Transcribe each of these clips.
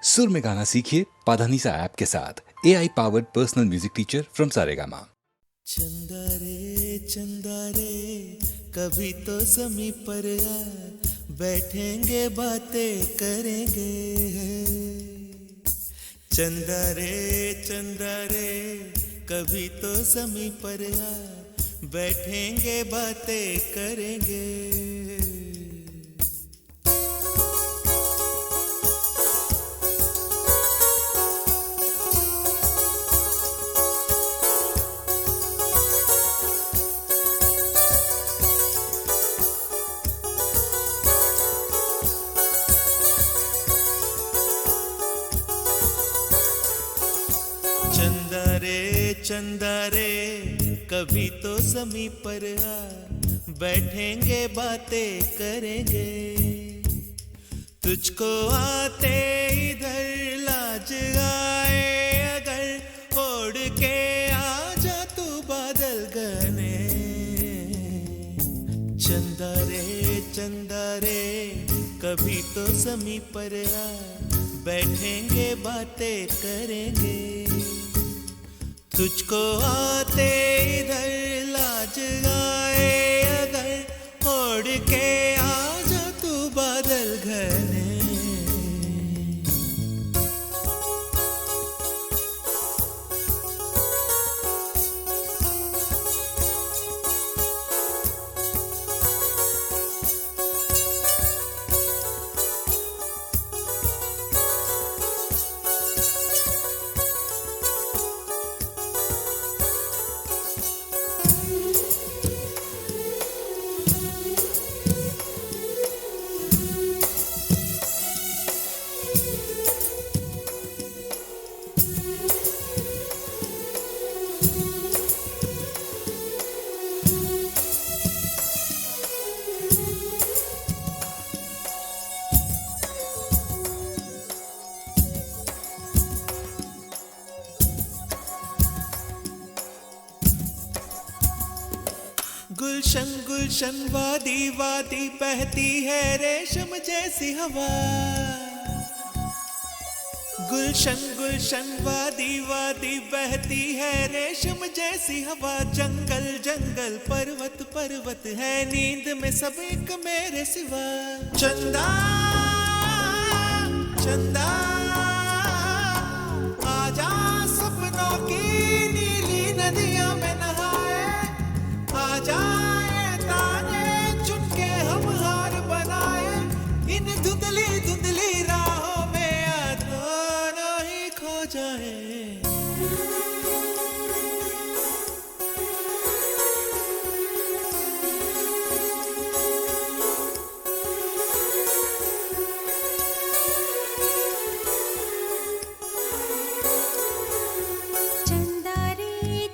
सुर में गाना सीखिए पाधानीसा ऐप के साथ। AI powered personal music teacher from Saregama. चंदा रे कभी तो ज़मीं पर आ, बैठेंगे बातें करेंगे। चंदा रे कभी तो ज़मीं पर आ, बैठेंगे बातें करेंगे। चंदा रे कभी तो ज़मीं पर आ, बैठेंगे बातें करेंगे। तुझको आते इधर लाज आए अगर, ओढ़ के आ जा तू बादल घने। चंदा रे कभी तो ज़मीं पर आ, बैठेंगे बातें करेंगे। तुझको आते इधर लाज आए अगर, ओढ़ के आ जा तू बादल घने। गुलशन वादी वादी बहती है रेशम जैसी हवा। गुलशन वादी वादी बहती है रेशम जैसी हवा। जंगल पर्वत है नींद में सब एक मेरे सिवा। चंदा आजा सपनों की नीली नदियों में नहाए। आजा धुंधली राहों में आना ही खो जाए।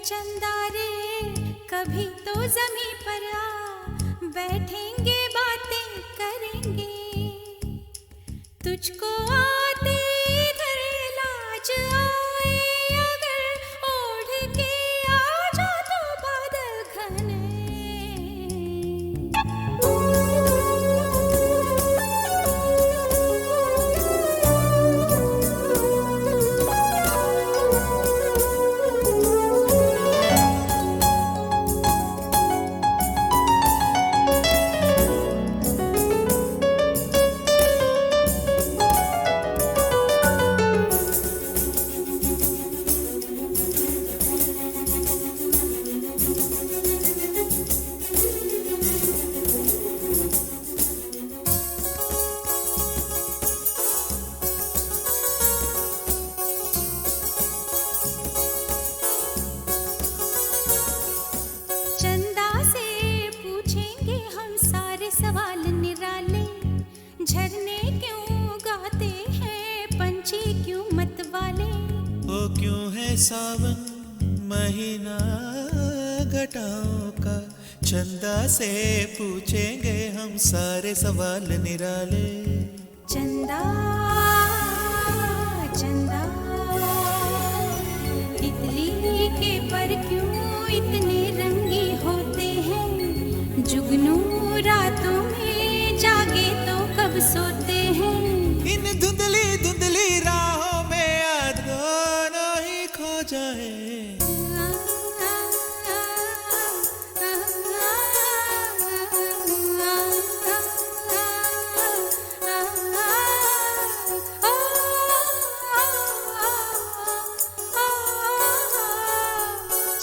चंदा रे कभी तो ज़मीं पर आ, बैठेंगे बातें करेंगे। तुझको आते इधर लाज आए अगर, ओढ़ के आ जा तू बादल घने। झरने क्यों गाते हैं पंछी क्यों मत वाले। ओ क्यों है सावन महीना घटाओं का। चंदा से पूछेंगे हम सारे सवाल निराले। चंदा तितली के पर क्यों इतने रंगी होते हैं। जुगनू रातों में जागे तो कब सोते हैं। इन धुंधली रात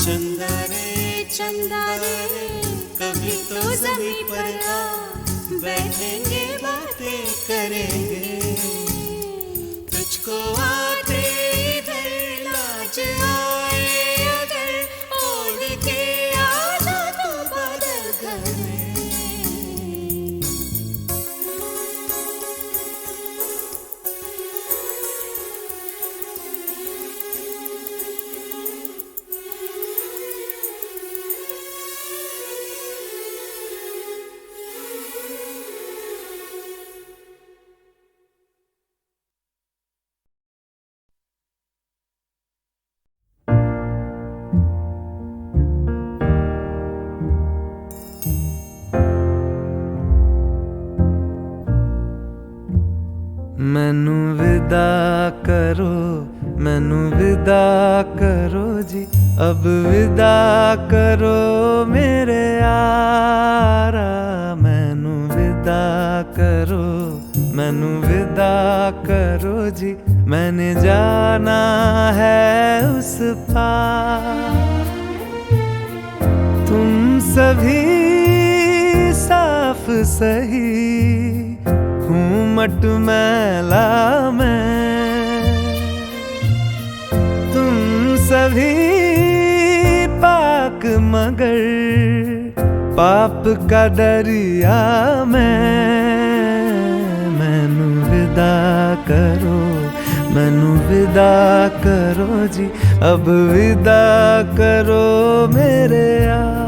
चंदा रे चंदा रे कभी तो जमीन पर आ, बैठेंगे बातें करेंगे, तुझको आते इधर लाज आए अगर, ओढ़ के आ जा तू बादल घर में। मैनू विदा करो, मैनू विदा करो जी, अब विदा करो मेरे यारा। मैनू विदा करो, मैनू विदा करो जी, मैंने जाना है उस पार। तुम सभी साफ सही हूँ मटमैला मैं, तुम सभी पाक मगर पाप का दरिया मैं। मैनू विदा करो, मैनू विदा करो जी, अब विदा करो मेरे यार।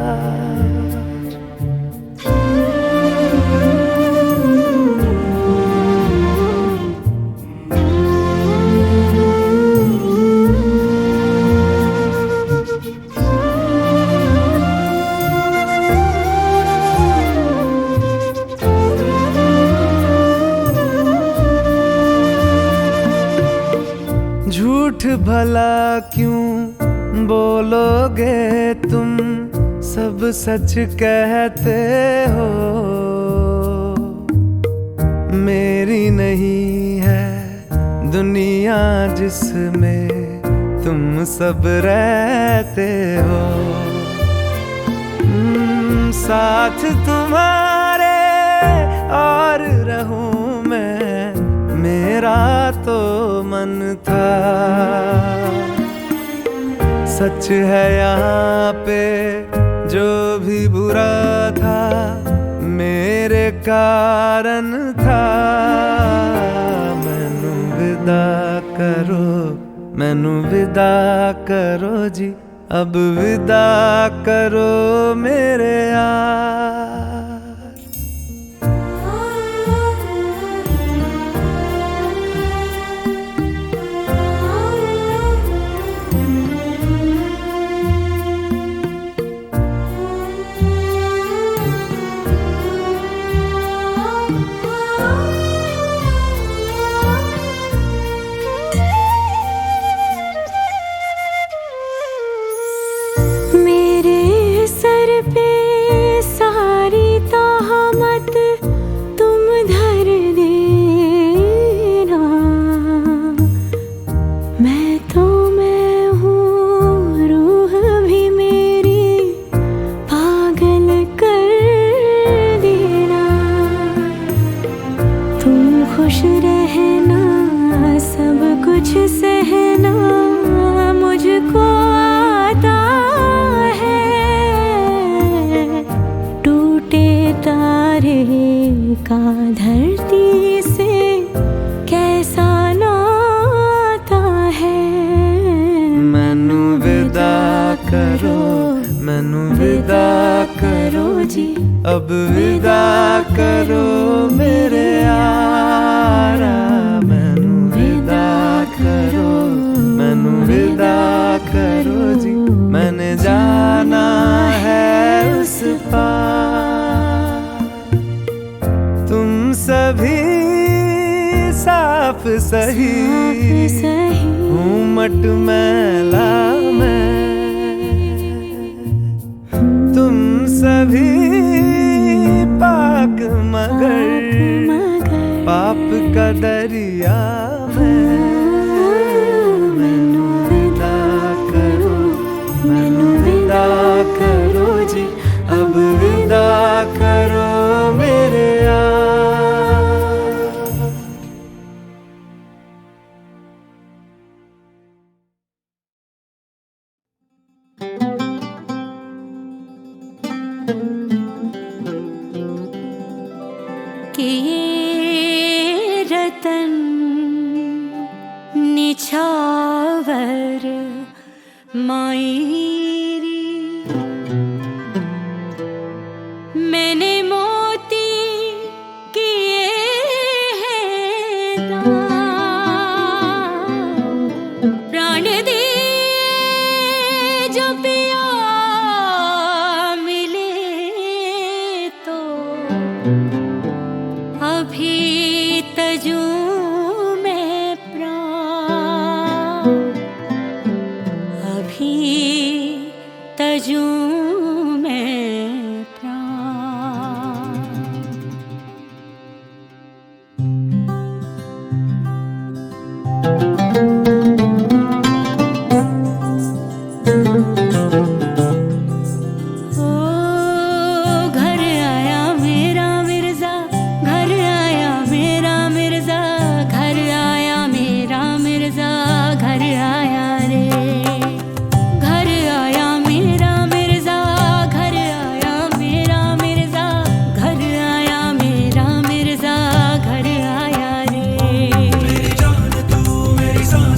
झूठ भला क्यों बोलोगे तुम, सब सच कहते हो। मेरी नहीं है दुनिया जिसमें तुम सब रहते हो। साथ तुम्हारे और रहूं मैं, मेरा तो मन था। सच है यहाँ पे जो भी बुरा था, मेरे कारण था। मैनू विदा करो, मैनू विदा करो जी, अब विदा करो मेरे यार। खुश रहना, सब कुछ सहना मुझको आता है। टूटे तारे का धरती से कैसा नाता है। मैनू विदा करो, मैनू विदा करो जी, अब विदा करो मेरे यारा। मैनू विदा करो, मैनू विदा करो जी, मैंने जाना है उस पार। तुम सभी साफ सही हूँ मटमैला मैं। तुम सभी पाक मगर पाप का दरिया में। मैनू विदा करो, मैनू करो मेरे यार। कि ये रतन निछावर मायरी मैंने मोती किए हैं दान, प्राण दिए जो पिया मिले तो अभी तजू में प्राण, अभी तजू में प्राण। ओ घर आया मेरा मिर्जा, घर आया मेरा मिर्जा, घर आया मेरा मिर्जा, घर आया रे। घर आया मेरा मिर्जा, घर आया मेरा मिर्जा, घर आया मेरा मिर्जा, घर आया रे। मेरी जान तू मेरी जान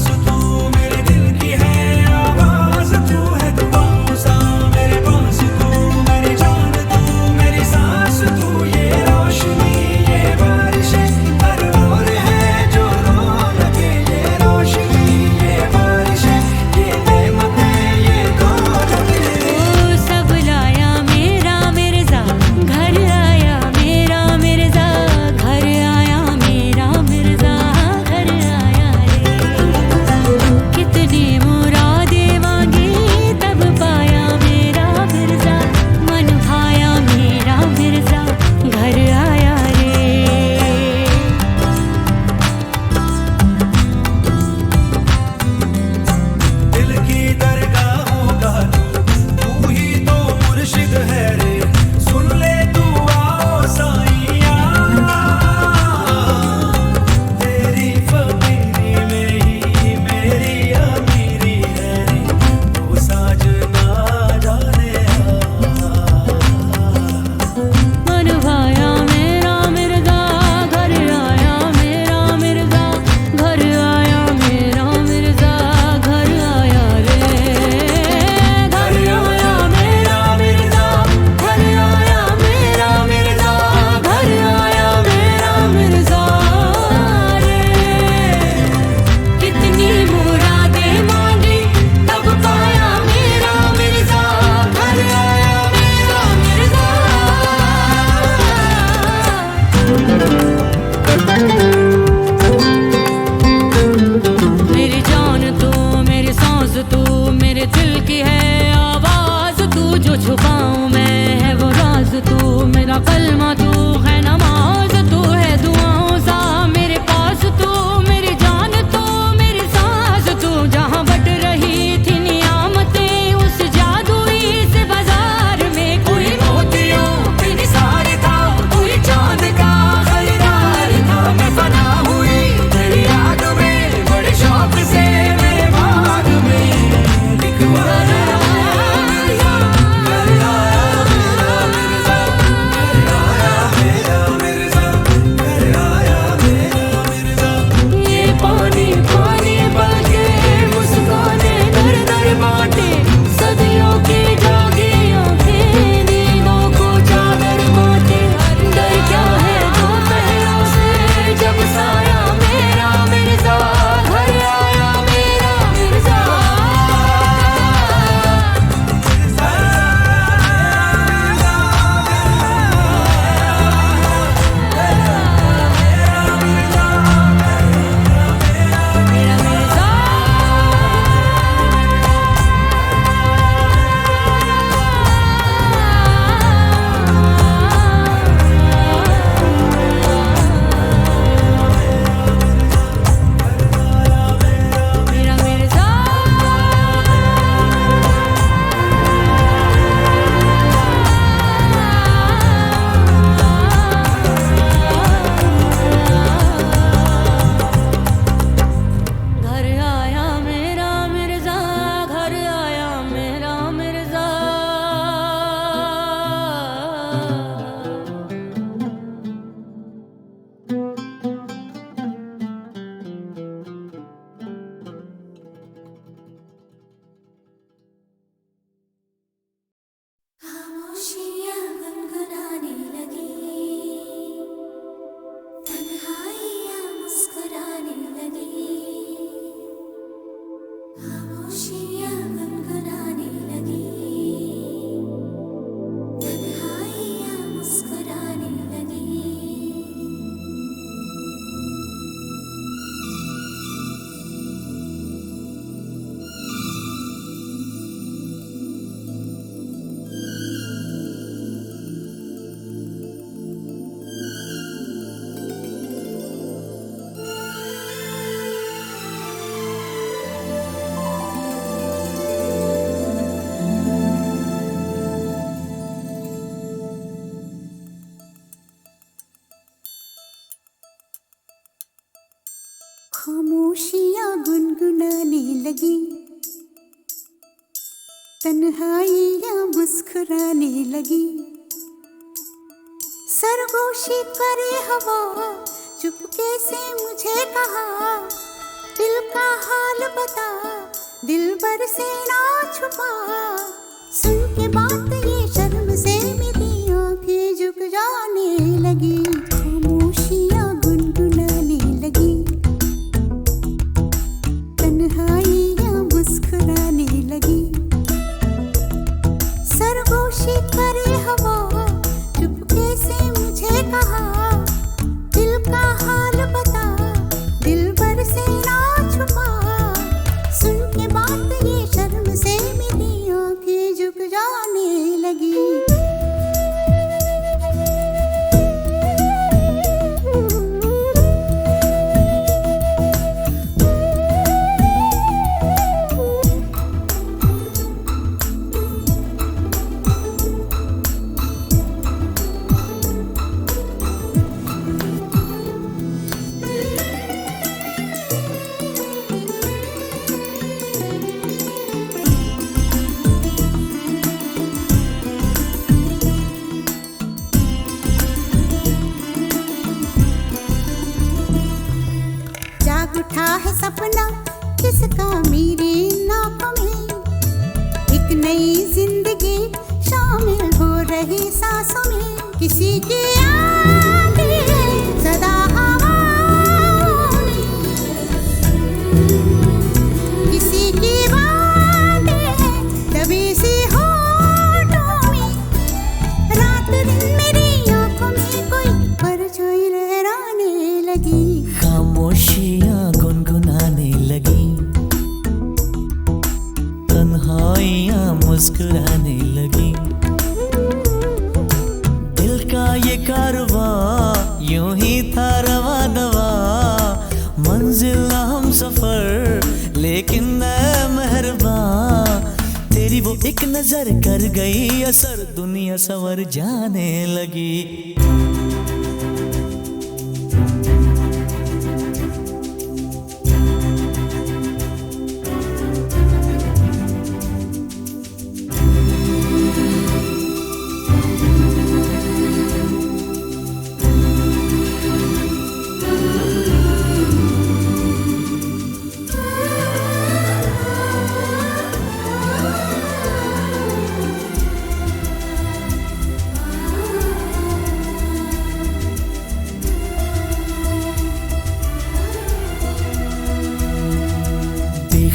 लगी, तन्हाइयाँ मुस्कुराने लगी। सरगोशी करे हवा, चुपके से मुझे कहा, दिल का हाल बता, दिल भर से ना छुपा। सुन के बात ये शर्म से मेरी आंखें झुक जाने लगी, खामोशियाँ गुनगुनाने लगी, तन्हाइयाँ मुस्कुराने लगी। सरगोशी करे हवा, चुपके से मुझे कहा, दिल का हाल बता, दिल भर से ना छुपा। सुन के बात ये शर्म से मेरी आंखें झुक जाने लगी। उठा है सपना किसका मेरी नाकों में, एक नई जिंदगी शामिल हो रही सांसों में। किसी की आंधी है सदा हवाओं में, किसी की बातें हैं दबी सी होठों में। रात दिन मेरी आंखों में कोई परछाई लहराने लगी, खामोशियाँ गुनगुनाने लगी, तन्हाइयाँ मुस्कुराने लगी। दिल का ये कारवां यूं ही था रवा दवा, मंजिल हम सफर लेकिन ऐ मेहरबान, तेरी वो एक नजर कर गई असर, दुनिया संवर जाने लगी।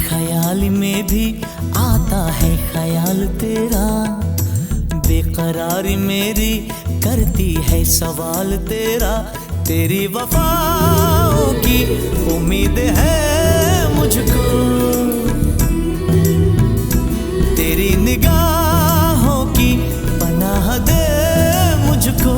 ख्याल में भी आता है ख्याल तेरा, बेकरारी मेरी करती है सवाल तेरा। तेरी वफाओं की उम्मीद है मुझको, तेरी निगाहों की पनाह दे मुझको।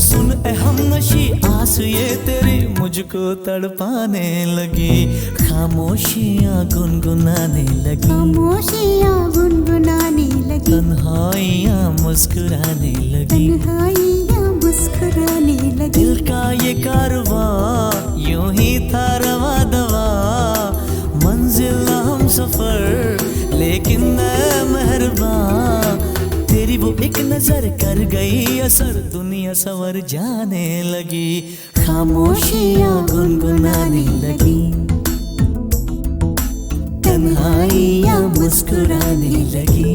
सुन ए हमनशी आस ये तेरी मुझको तड़पाने लगी, खामोशियाँ गुनगुनाने लगी, खामोशियाँ गुनगुनाने लगी, तन्हाइयाँ मुस्कुराने लगी, तन्हाइयाँ मुस्कुराने लगी। दिल का ये कारवां यूं ही था रवा दवा, मंजिल हम सफर लेकिन ऐ मेहरबान, तेरी वो एक नजर कर गई असर, दुनिया संवर जाने लगी, खामोशियाँ गुनगुनाने लगी, तन्हाइयाँ मुस्कुराने लगी।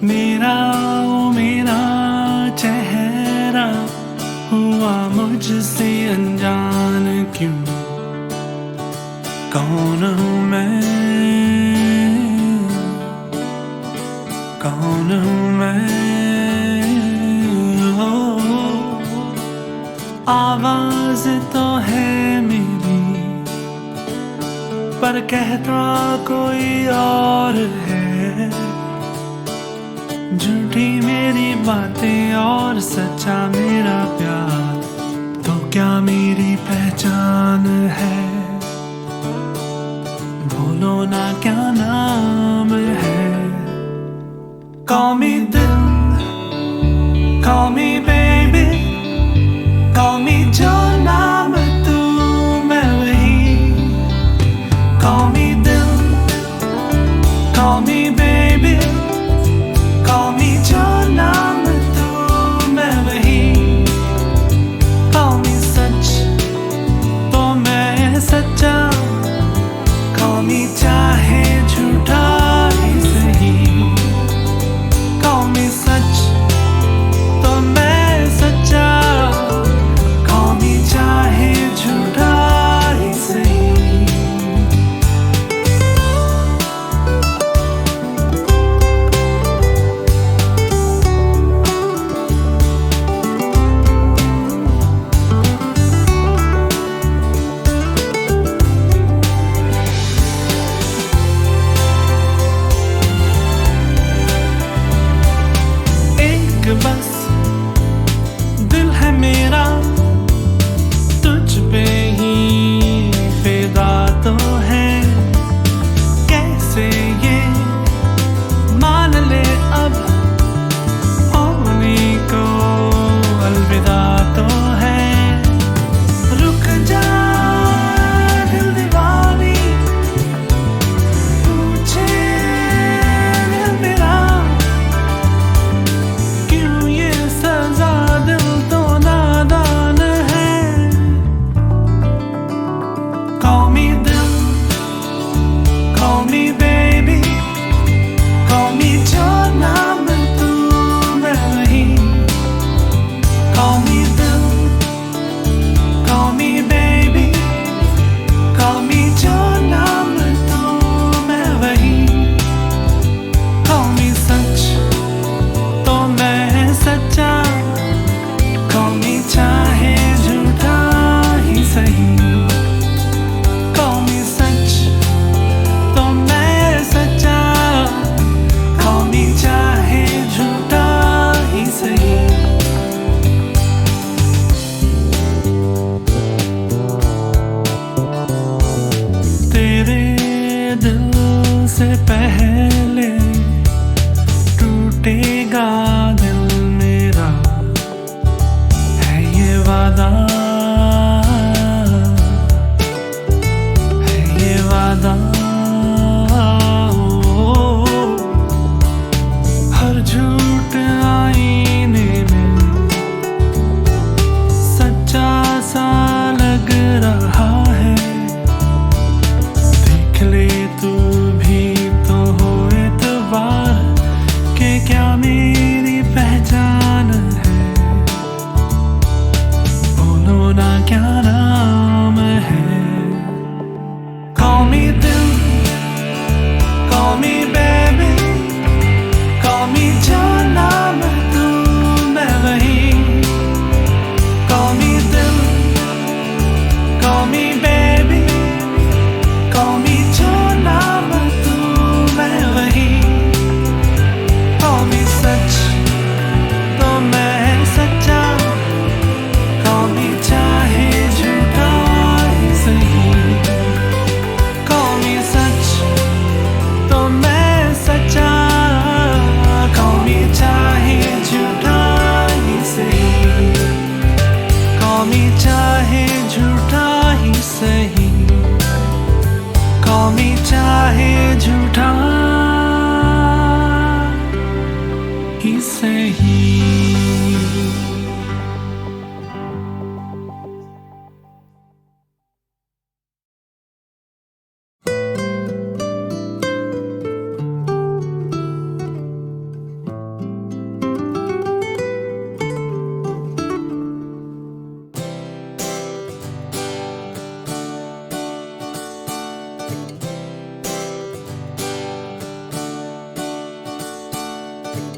मेरा ओ मेरा चेहरा हुआ मुझसे अनजान क्यों, कौन हूँ मैं, कौन हूँ मैं। ओ, आवाज तो है मेरी पर कहता कोई और है। झूठी मेरी बातें और सच्चा मेरा प्यार, तो क्या मेरी पहचान है। बोलो ना क्या नाम है। Call me दिल, call me baby, call me जो नाम तू मैं वही। Call me दिल, call me baby, call me जो नाम तू मैं वही। Call me सच तो मैं सच्चा, call me चाहे झूठा ही सही। Call me सच तो मैं सच्चा, call me चाहे झूठा ही सही। एक बस दिल है मेरा तुझ पे ही फिदा तो है। कैसे ये मान ले अब होने को अलविदा तो है। रुक जा दिल दीवानी, पूछे दिल मेरा क्यों ये सजा, दिल तो नादान है। Call me दिल, call me baby, call me जो नाम तू मैं वही। Call me दिल, call me baby, call me जो नाम तू मैं वही। Call me सच तो मैं सच्चा, call me चाहे झूठा ही सही। Call me सच तो मैं सच्चा, call me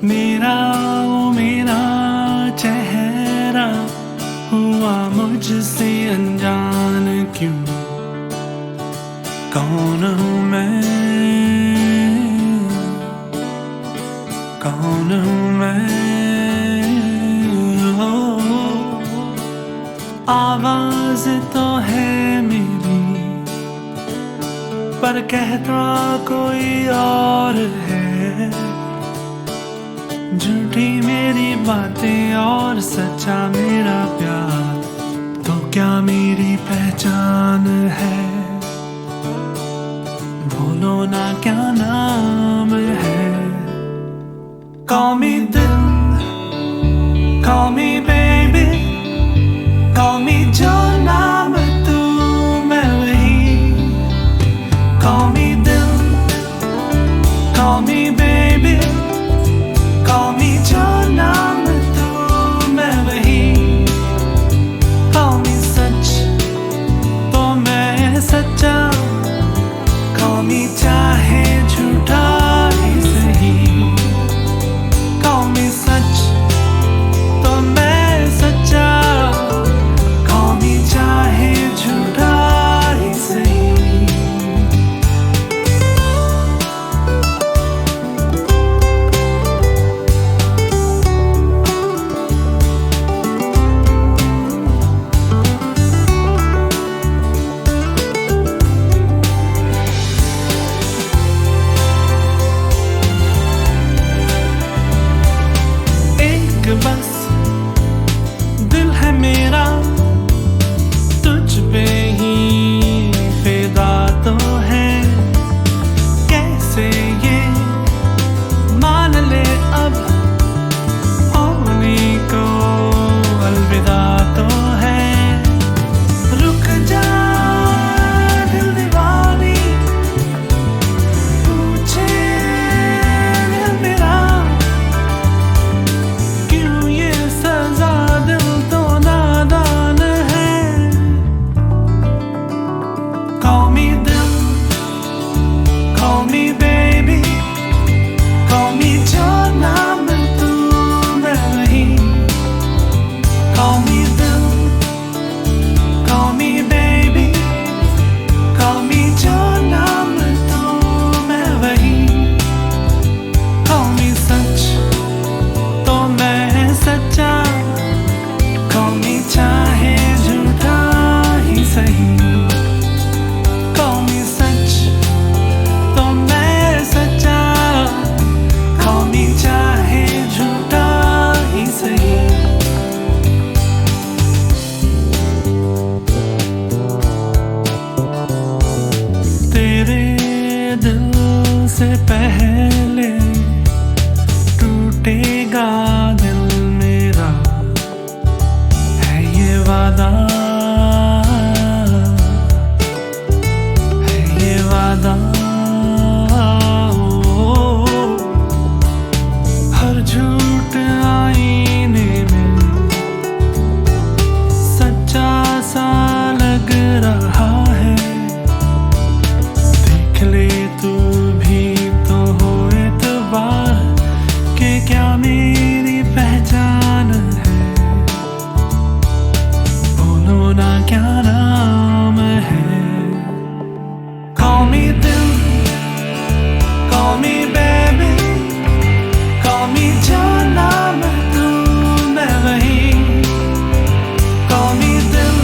मेरा वो मेरा चेहरा हुआ मुझसे अनजान क्यों? कौन हूँ मैं, कौन हूँ मैं? आवाज तो है मेरी पर कहता कोई और है। झूठी मेरी बातें और सच्चा मेरा प्यार, तो क्या मेरी पहचान है? बोलो ना क्या नाम है? Call me दिल, call me baby, call me जो नाम तू मैं वही। Call me दिल, call me baby, call me जो नाम तू मैं वही। Call me सच तो मैं सच्चा, call me चाहे झूठा ही सही। Call me सच तो मैं सच्चा, call me चाहे झूठा ही सही। एक बस दिल है मेरा तुझ पे ही फिदा तो है। कैसे ये मान ले अब होने को अलविदा तो है। रुक जा दिल दीवानी, पूछे दिल मेरा क्यों ये सजा, दिल तो नादान है। Call me दिल, call me baby, call me जो नाम तू मैं वही। Call me दिल, call me baby, call me जो नाम तू मैं वही। Call me सच तो मैं सच्चा, call me चाहे झूठा ही सही। Call me सच तो मैं सच्चा, call me चाहे झूठा ही सही। तेरे दिल से पहले टूटेगा दिल मेरा, है ये वादा, है ये वादा। हर झूठ आईने में सच्चा सा लग रहा है। देख ले तू भी तो हो एतबार के क्या मेरी पहचान है। बोलो ना क्या नाम है? Call me दिल, call me baby, call me जो नाम तू मैं वही। Call me दिल,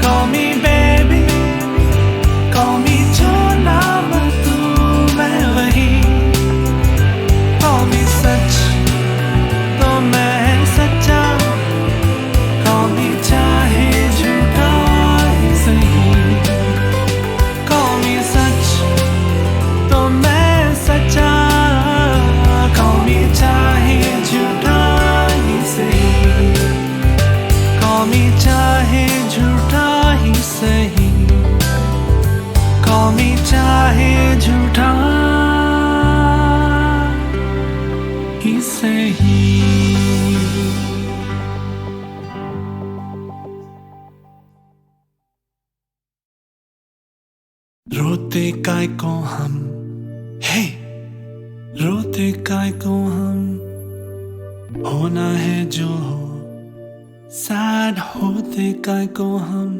call me baby, call me जो नाम तू मैं वही। Call me सच तो मैं सच्चा, call me चाहे झूठा ही सही। Call me सच तो मैं सच्चा, call me चाहे झूठा ही सही। Call me चाहे झूठा ही सही, call me चाहे झूठा ही सही। रोते काय को हम, हे रोते काय को हम, होना है जो हो, सैड होते काय को हम।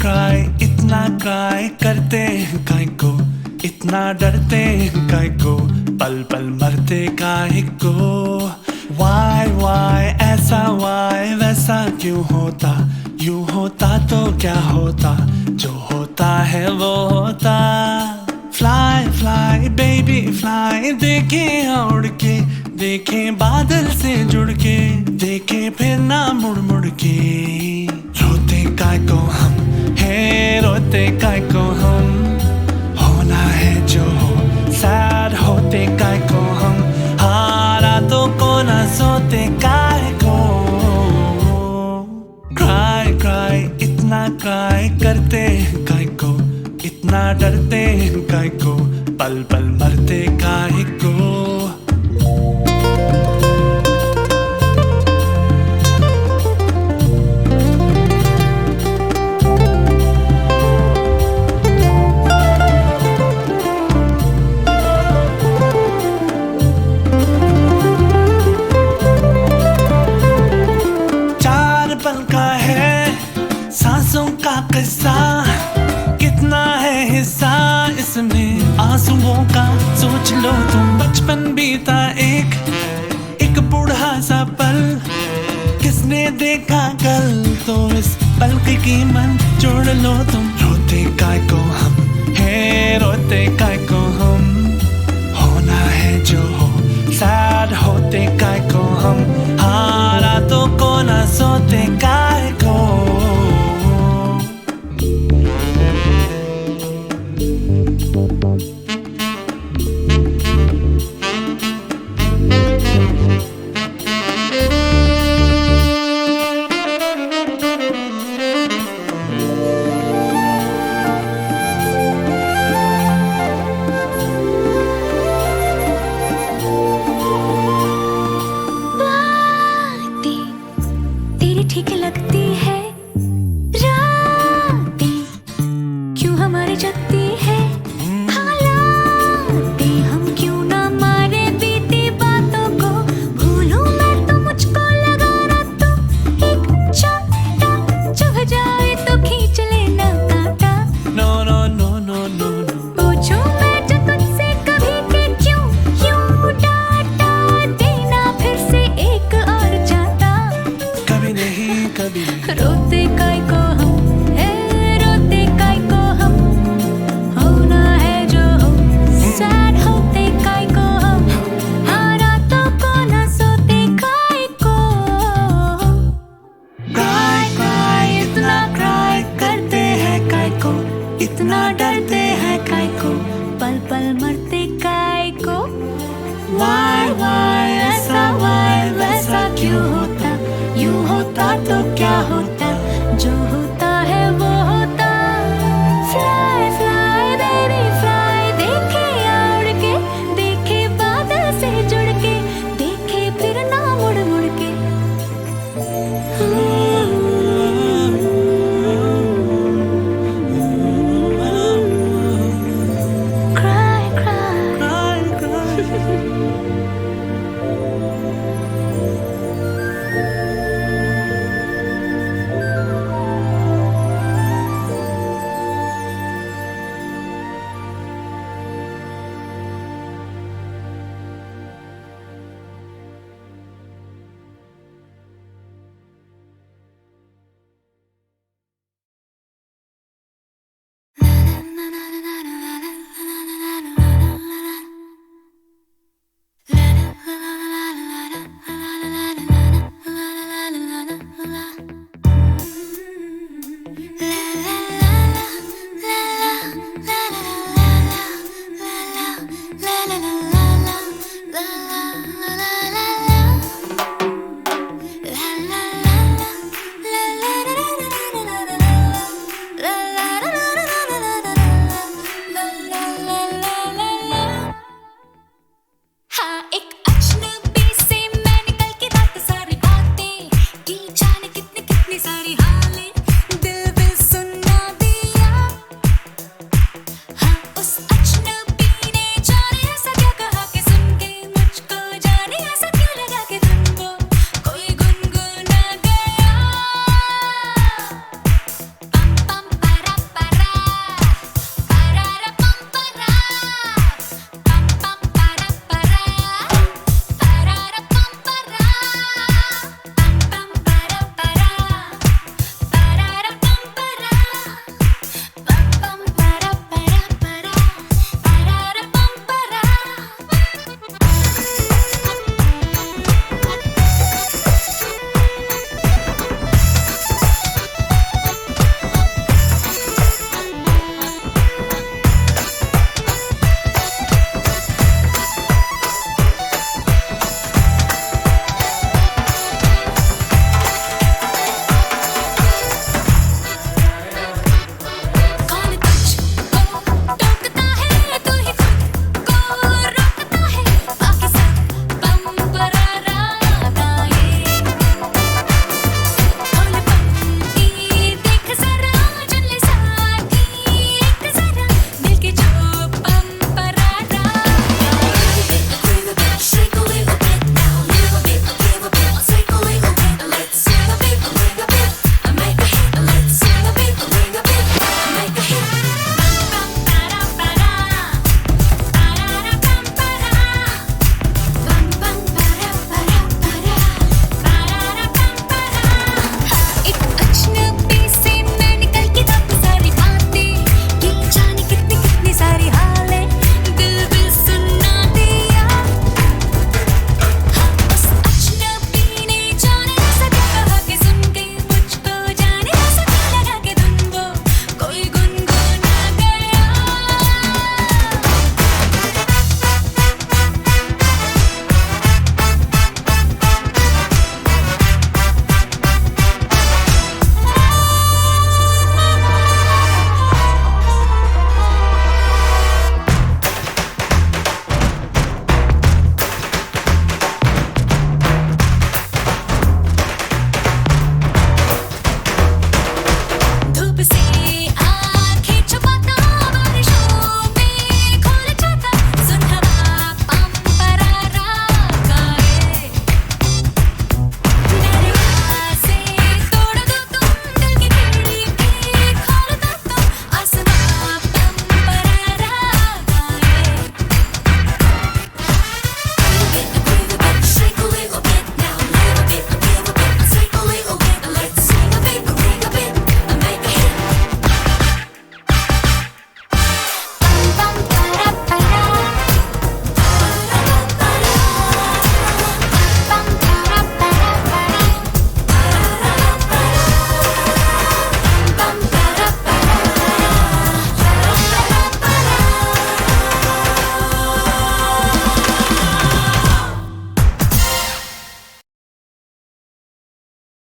क्राई इतना क्राई करते हैं काय को, इतना डरते हैं काय को, पल पल मरते काय को। वाई ऐसा वाई वैसा क्यों होता, यूं होता तो क्या होता, जो होता है वो होता। फ्लाई फ्लाई बेबी फ्लाई, देखे उड़ के, देखे बादल से जुड़ के, देखे फिर ना मुड़ मुड़ के। रोते काय को हम, है रोते काय को हम, होना है जो हो, सैड होते काय को हम, हारा तो को ना सोते काय को। क्राई इतना क्राई करते हैं काय को, इतना डरते हैं काय को, पल पल मरते काय को। सांसों का किस्सा कितना है हिस्सा इसमें आंसुओं का, सोच लो तुम बचपन बीता एक बूढ़ा सा पल, किसने देखा कल, तो इस पल की कीमत जोड़ लो तुम। रोते काय को हम, है रोते काय को हम, होना है जो हो, सैड होते काय को हम, हारा तो को ना सोते काय को। ठीक लगती है रातें, क्यों हमारी जगती है हालातें, हम क्यों ना मारे बीती बातों को, भूलूं मैं तो मुझको लगा ना तो एक चाटा, चुभ जाए तो खींच लेना कांटा। No no no no no no, पूछूं मैं जो तुझसे कभी कि क्यों यूं डांटा देना फिर से एक और चाटा। कभी नहीं कभी। रोते काय को हम, है रोते काय को हम, होना है जो हो, सैड होते काय को हम, हारा तो को ना सोते काय को। क्राई इतना क्राई करते हैं काय को, इतना डरते हैं काय को, पल पल मरते काय को। वाई ऐसा वाई वैसा क्यों होता, यूं होता तो क्या होता, जो होता